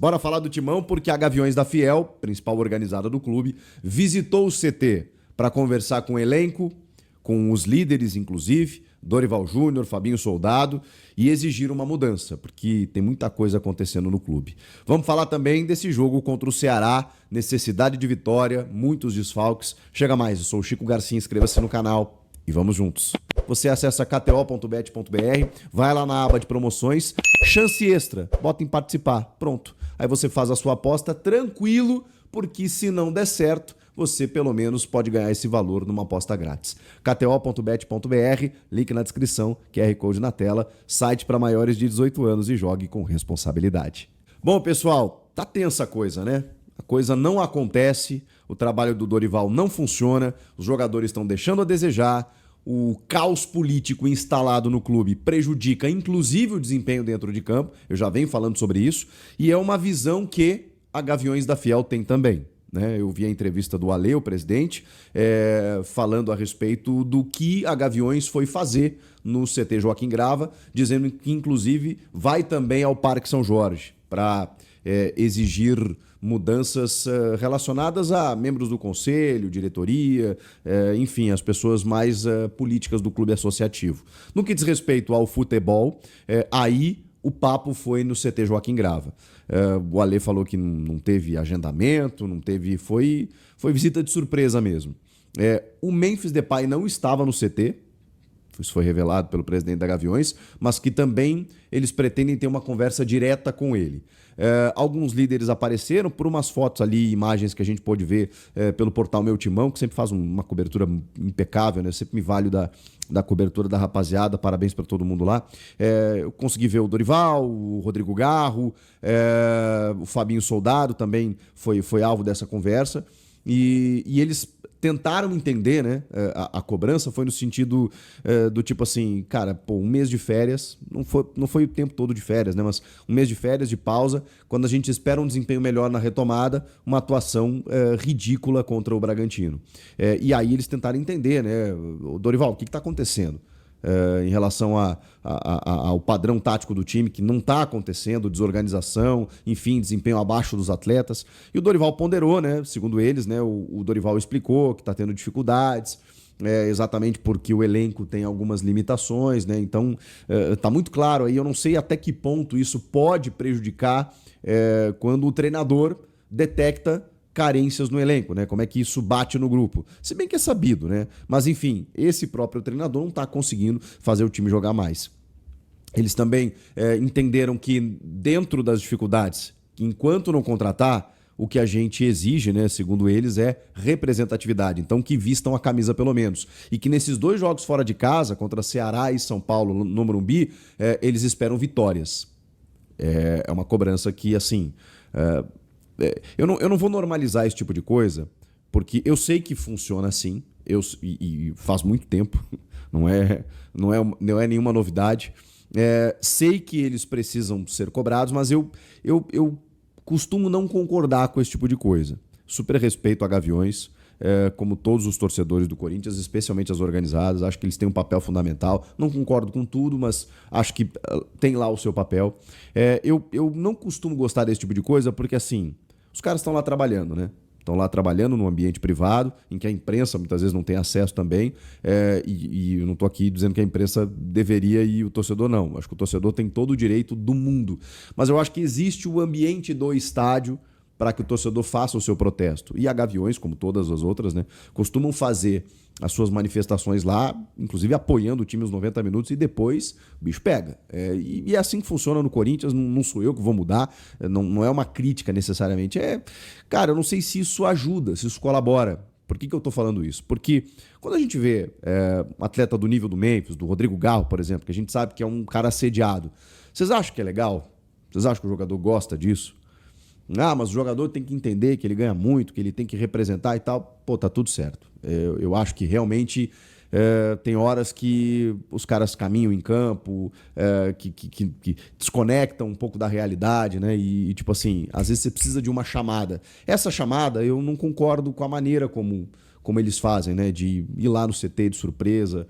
Bora falar do Timão porque a Gaviões da Fiel, principal organizada do clube, visitou o CT para conversar com o elenco, com os líderes, inclusive, Dorival Júnior, Fabinho Soldado, e exigir uma mudança, porque tem muita coisa acontecendo no clube. Vamos falar também desse jogo contra o Ceará, necessidade de vitória, muitos desfalques. Chega mais, eu sou o Chico Garcia, inscreva-se no canal e vamos juntos. Você acessa kto.bet.br, vai lá na aba de promoções, chance extra, bota em participar, pronto. Aí você faz a sua aposta tranquilo, porque se não der certo, você pelo menos pode ganhar esse valor numa aposta grátis. kto.bet.br, link na descrição, QR Code na tela, site para maiores de 18 anos e jogue com responsabilidade. Bom, pessoal, tá tensa a coisa, né? A coisa não acontece, o trabalho do Dorival não funciona, os jogadores estão deixando a desejar, o caos político instalado no clube prejudica inclusive o desempenho dentro de campo, eu já venho falando sobre isso, e é uma visão que a Gaviões da Fiel tem também. Eu vi a entrevista do Ale, o presidente, falando a respeito do que a Gaviões foi fazer no CT Joaquim Grava, dizendo que, inclusive, vai também ao Parque São Jorge para exigir mudanças relacionadas a membros do conselho, diretoria, enfim, as pessoas mais políticas do clube associativo. No que diz respeito ao futebol, aí o papo foi no CT Joaquim Grava. O Ale falou que não teve agendamento, não teve, foi visita de surpresa mesmo. O Memphis Depay não estava no CT, isso foi revelado pelo presidente da Gaviões, mas que também eles pretendem ter uma conversa direta com ele. Alguns líderes apareceram por umas fotos ali, imagens que a gente pôde ver pelo portal Meu Timão, que sempre faz uma cobertura impecável, né? Sempre me vale da cobertura da rapaziada, parabéns para todo mundo lá. Eu consegui ver o Dorival, o Rodrigo Garro, o Fabinho Soldado também foi alvo dessa conversa, e eles tentaram entender, né? A cobrança foi no sentido do tipo assim, cara, pô, um mês de férias, não foi o tempo todo de férias, né? Mas um mês de férias, de pausa, quando a gente espera um desempenho melhor na retomada, uma atuação ridícula contra o Bragantino. E aí eles tentaram entender, né? Dorival, o que está acontecendo? Em relação ao padrão tático do time, que não está acontecendo, desorganização, enfim, desempenho abaixo dos atletas. E o Dorival ponderou, né? Segundo eles, né? O Dorival explicou que está tendo dificuldades, exatamente porque o elenco tem algumas limitações, né? Então, está muito claro aí, eu não sei até que ponto isso pode prejudicar quando o treinador detecta carências no elenco, né? Como é que isso bate no grupo. Se bem que é sabido, né? Mas, enfim, esse próprio treinador não está conseguindo fazer o time jogar mais. Eles também entenderam que dentro das dificuldades, enquanto não contratar, o que a gente exige, né, segundo eles, é representatividade. Então, que vistam a camisa pelo menos. E que nesses 2 jogos fora de casa, contra Ceará e São Paulo no Morumbi, eles esperam vitórias. É uma cobrança que, assim... Eu não vou normalizar esse tipo de coisa, porque eu sei que funciona assim, e faz muito tempo, não é nenhuma novidade. Sei que eles precisam ser cobrados, mas eu costumo não concordar com esse tipo de coisa. Super respeito a Gaviões, como todos os torcedores do Corinthians, especialmente as organizadas, acho que eles têm um papel fundamental. Não concordo com tudo, mas acho que tem lá o seu papel. Eu não costumo gostar desse tipo de coisa, porque assim... Os caras estão lá trabalhando, né? Estão lá trabalhando num ambiente privado, em que a imprensa muitas vezes não tem acesso também. E eu não estou aqui dizendo que a imprensa deveria e o torcedor não. Acho que o torcedor tem todo o direito do mundo. Mas eu acho que existe o ambiente do estádio para que o torcedor faça o seu protesto. E a Gaviões, como todas as outras, né, costumam fazer as suas manifestações lá, inclusive apoiando o time os 90 minutos, e depois o bicho pega. E é assim que funciona no Corinthians, não sou eu que vou mudar, não é uma crítica necessariamente. Cara, eu não sei se isso ajuda, se isso colabora. Por que eu estou falando isso? Porque quando a gente vê um atleta do nível do Memphis, do Rodrigo Garro, por exemplo, que a gente sabe que é um cara assediado, vocês acham que é legal? Vocês acham que o jogador gosta disso? Mas o jogador tem que entender que ele ganha muito, que ele tem que representar e tal. Pô, tá tudo certo. Eu acho que realmente tem horas que os caras caminham em campo, que desconectam um pouco da realidade, né? E tipo assim, às vezes você precisa de uma chamada. Essa chamada, eu não concordo com a maneira como eles fazem, né? De ir lá no CT de surpresa.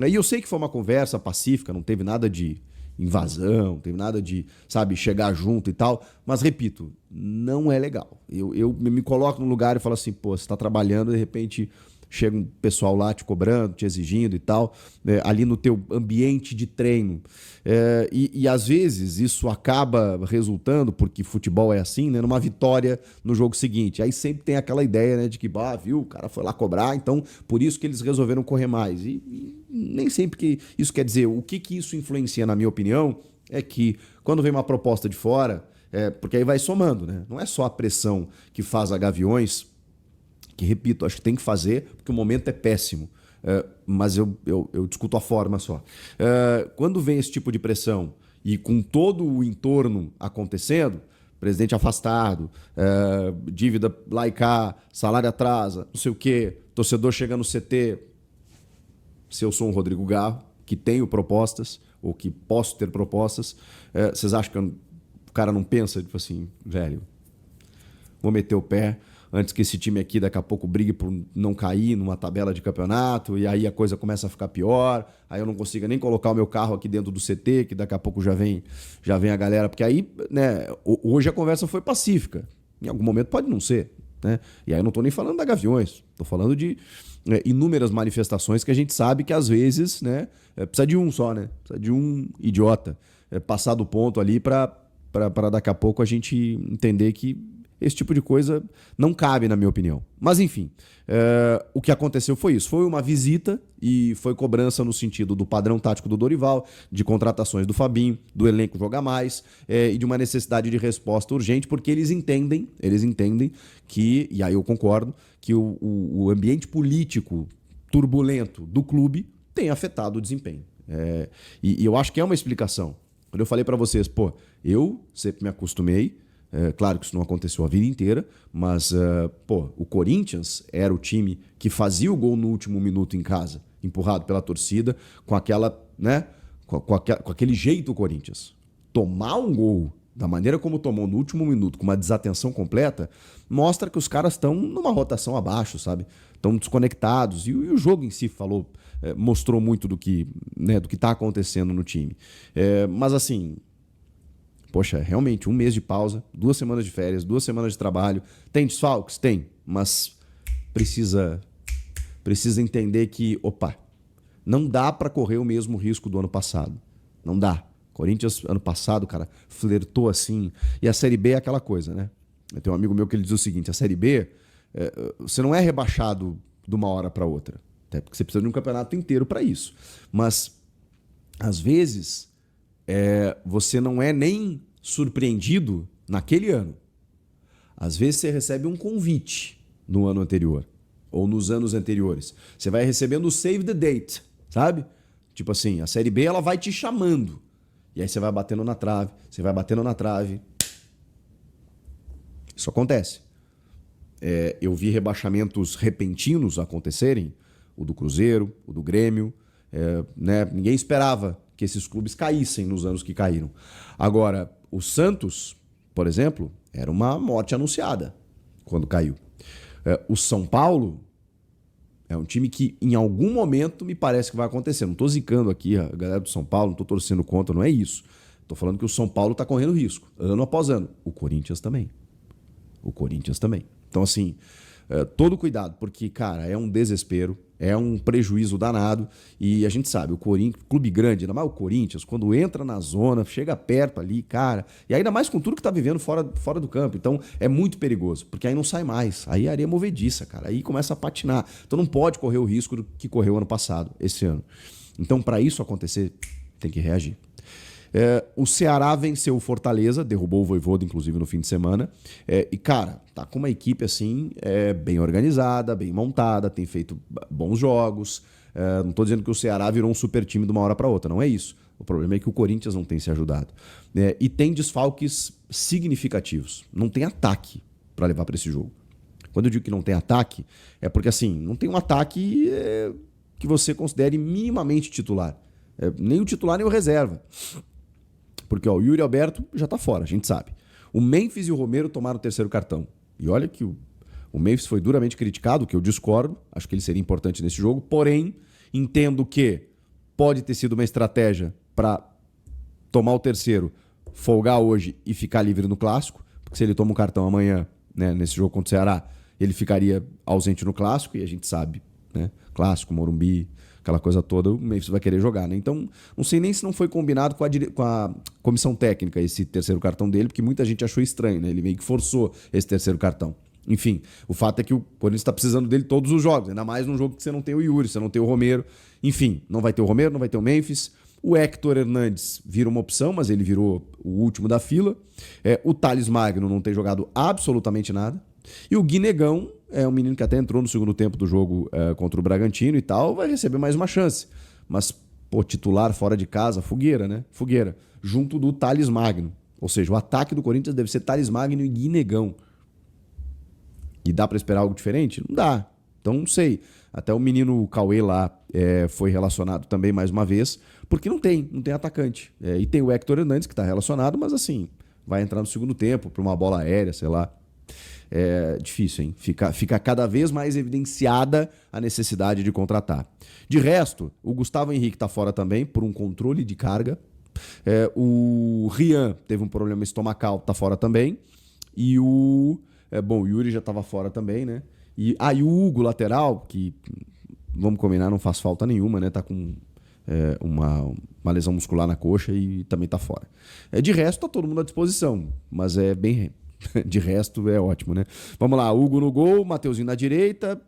E eu sei que foi uma conversa pacífica, não teve nada de invasão, não teve nada de, sabe, chegar junto e tal. Mas, repito, não é legal. Eu me coloco no lugar e falo assim, pô, você está trabalhando, de repente chega um pessoal lá te cobrando, te exigindo e tal, ali no teu ambiente de treino. E às vezes isso acaba resultando, porque futebol é assim, né, numa vitória no jogo seguinte. Aí sempre tem aquela ideia, né, de que, viu, o cara foi lá cobrar, então por isso que eles resolveram correr mais. E nem sempre que isso quer dizer. O que isso influencia, na minha opinião, é que quando vem uma proposta de fora, porque aí vai somando, né? Não é só a pressão que faz a Gaviões, que, repito, acho que tem que fazer, porque o momento é péssimo. Mas eu discuto a forma só. Quando vem esse tipo de pressão e com todo o entorno acontecendo, presidente afastado, dívida lá e cá, salário atrasa, não sei o quê, torcedor chega no CT, se eu sou um Rodrigo Garro, que tenho propostas, ou que posso ter propostas, vocês acham que o cara não pensa, tipo assim, velho, vou meter o pé antes que esse time aqui daqui a pouco brigue por não cair numa tabela de campeonato, e aí a coisa começa a ficar pior, aí eu não consigo nem colocar o meu carro aqui dentro do CT, que daqui a pouco já vem a galera, porque aí, né, hoje a conversa foi pacífica, em algum momento pode não ser, né? E aí eu não estou nem falando da Gaviões, estou falando de inúmeras manifestações que a gente sabe que às vezes, né, precisa de um só, né? Precisa de um idiota passar do ponto ali para daqui a pouco a gente entender que esse tipo de coisa não cabe, na minha opinião. Mas, enfim, o que aconteceu foi isso. Foi uma visita e foi cobrança no sentido do padrão tático do Dorival, de contratações do Fabinho, do elenco jogar mais e de uma necessidade de resposta urgente, porque eles entendem que, e aí eu concordo, que o ambiente político turbulento do clube tem afetado o desempenho. E eu acho que é uma explicação. Quando eu falei para vocês, eu sempre me acostumei. Claro que isso não aconteceu a vida inteira, mas o Corinthians era o time que fazia o gol no último minuto em casa, empurrado pela torcida, com aquela, né, com aquele jeito o Corinthians. Tomar um gol da maneira como tomou no último minuto, com uma desatenção completa, mostra que os caras estão numa rotação abaixo, sabe? Estão desconectados. E o jogo em si mostrou muito do que está acontecendo no time. Mas assim, poxa, realmente, 1 mês de pausa, 2 semanas de férias, 2 semanas de trabalho. Tem desfalques? Tem. Mas precisa entender que, não dá para correr o mesmo risco do ano passado. Não dá. Corinthians, ano passado, cara, flertou assim. E a Série B é aquela coisa, né? Eu tenho um amigo meu que ele diz o seguinte, a Série B, você não é rebaixado de uma hora para outra. Até porque você precisa de um campeonato inteiro para isso. Mas, às vezes, você não é nem surpreendido naquele ano. Às vezes você recebe um convite no ano anterior ou nos anos anteriores. Você vai recebendo o save the date, sabe? Tipo assim, a Série B ela vai te chamando. E aí você vai batendo na trave, você vai batendo na trave. Isso acontece. Eu vi rebaixamentos repentinos acontecerem, o do Cruzeiro, o do Grêmio, né? Ninguém esperava que esses clubes caíssem nos anos que caíram. Agora, o Santos, por exemplo, era uma morte anunciada quando caiu. O São Paulo é um time que em algum momento me parece que vai acontecer. Não estou zicando aqui a galera do São Paulo, não estou torcendo contra, não é isso. Estou falando que o São Paulo está correndo risco, ano após ano. O Corinthians também. Então, assim, todo cuidado, porque, cara, é um desespero, é um prejuízo danado e a gente sabe, o Corinthians, clube grande, ainda mais o Corinthians, quando entra na zona, chega perto ali, cara, e ainda mais com tudo que tá vivendo fora do campo, então é muito perigoso, porque aí não sai mais, aí a areia é movediça, cara, aí começa a patinar, então não pode correr o risco do que correu ano passado, esse ano. Então, para isso acontecer, tem que reagir. O Ceará venceu o Fortaleza, derrubou o Vojvoda, inclusive, no fim de semana. E, cara, tá com uma equipe assim, bem organizada, bem montada, tem feito bons jogos. Não tô dizendo que o Ceará virou um super time de uma hora para outra, não é isso. O problema é que o Corinthians não tem se ajudado. E tem desfalques significativos. Não tem ataque para levar para esse jogo. Quando eu digo que não tem ataque, é porque assim, não tem um ataque que você considere minimamente titular. Nem o titular, nem o reserva. Porque o Yuri Alberto já tá fora, a gente sabe. O Memphis e o Romero tomaram o 3º cartão. E olha que o Memphis foi duramente criticado, que eu discordo. Acho que ele seria importante nesse jogo. Porém, entendo que pode ter sido uma estratégia para tomar o terceiro, folgar hoje e ficar livre no clássico, porque se ele toma um cartão amanhã, né, nesse jogo contra o Ceará, ele ficaria ausente no clássico, e a gente sabe, né? Clássico, Morumbi, aquela coisa toda, o Memphis vai querer jogar, né? Então, não sei nem se não foi combinado com a comissão técnica esse terceiro cartão dele, porque muita gente achou estranho, né? Ele meio que forçou esse terceiro cartão. Enfim, o fato é que o Corinthians está precisando dele todos os jogos, ainda mais num jogo que você não tem o Yuri, você não tem o Romero. Enfim, não vai ter o Romero, não vai ter o Memphis. O Héctor Hernandes vira uma opção, mas ele virou o último da fila. O Thales Magno não tem jogado absolutamente nada. E o Guinegão é um menino que até entrou no segundo tempo do jogo contra o Bragantino e tal, vai receber mais uma chance. Mas, pô, titular fora de casa, fogueira, né? Fogueira. Junto do Thales Magno. Ou seja, o ataque do Corinthians deve ser Thales Magno e Guinegão. E dá pra esperar algo diferente? Não dá. Então, não sei. Até o menino Cauê lá foi relacionado também mais uma vez, porque não tem atacante. E tem o Héctor Hernandes, que tá relacionado, mas assim, vai entrar no segundo tempo pra uma bola aérea, sei lá. É difícil, hein? Fica cada vez mais evidenciada a necessidade de contratar. De resto, o Gustavo Henrique tá fora também, por um controle de carga. O Rian teve um problema estomacal, tá fora também. E o Yuri já estava fora também, né? E o Hugo, lateral, que, vamos combinar, não faz falta nenhuma, né? Tá com uma lesão muscular na coxa e também tá fora. De resto, tá todo mundo à disposição, mas de resto é ótimo, né? Vamos lá, Hugo no gol, Mateuzinho na direita,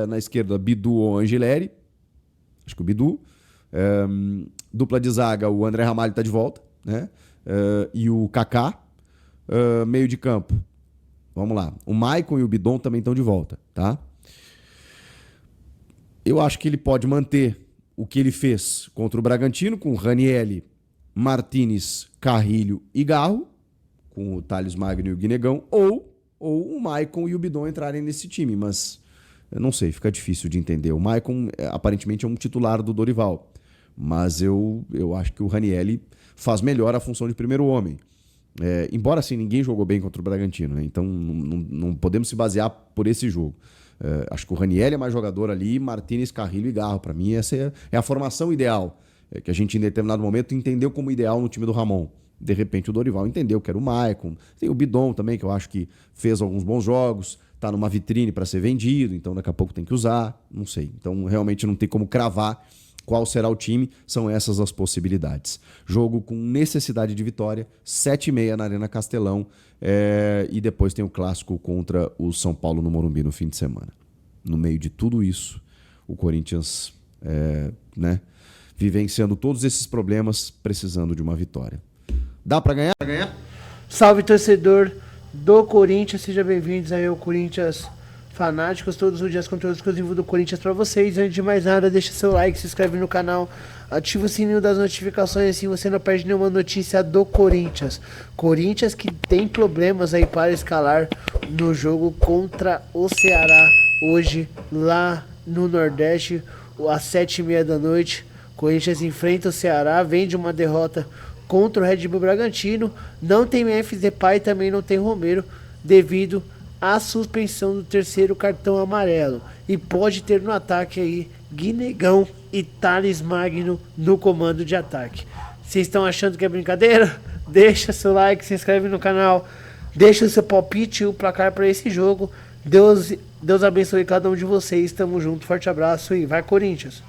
na esquerda, Bidu ou Angeleri. Acho que o Bidu. Dupla de zaga, o André Ramalho tá de volta, né? E o Kaká. Meio de campo. Vamos lá. O Maicon e o Bidon também estão de volta, tá? Eu acho que ele pode manter o que ele fez contra o Bragantino, com Ranieri, Martínez, Carrilho e Garro, com o Thales Magno e o Guinegão, ou o Maicon e o Bidon entrarem nesse time, mas eu não sei, fica difícil de entender. O Maicon aparentemente é um titular do Dorival, mas eu acho que o Ranieri faz melhor a função de primeiro homem. Embora assim ninguém jogou bem contra o Bragantino, né? Então não podemos se basear por esse jogo. Acho que o Ranieri é mais jogador ali, Martínez, Carrilho e Garro. Para mim essa é a formação ideal, que a gente em determinado momento entendeu como ideal no time do Ramon. De repente o Dorival entendeu que era o Maicon. Tem o Bidon também, que eu acho que fez alguns bons jogos, tá numa vitrine para ser vendido, então daqui a pouco tem que usar, não sei. Então realmente não tem como cravar qual será o time, são essas as possibilidades. Jogo com necessidade de vitória, 7h30 na Arena Castelão, e depois tem o clássico contra o São Paulo no Morumbi no fim de semana. No meio de tudo isso, o Corinthians, vivenciando todos esses problemas, precisando de uma vitória. Dá para ganhar? Salve, torcedor do Corinthians, sejam bem-vindos aí ao Corinthians Fanáticos, todos os dias conteúdo exclusivo do Corinthians para vocês. Antes de mais nada, deixa seu like, se inscreve no canal, ativa o sininho das notificações, assim você não perde nenhuma notícia do Corinthians. Corinthians que tem problemas aí para escalar no jogo contra o Ceará hoje lá no Nordeste, às 7h30 da noite. Corinthians enfrenta o Ceará, vem de uma derrota contra o Red Bull Bragantino. Não tem Memphis Depay, também não tem Romero, devido à suspensão do terceiro cartão amarelo. E pode ter no ataque aí Guinegão e Thales Magno no comando de ataque. Vocês estão achando que é brincadeira? Deixa seu like, se inscreve no canal, deixa o seu palpite e o placar para esse jogo. Deus abençoe cada um de vocês. Tamo junto, forte abraço e vai Corinthians!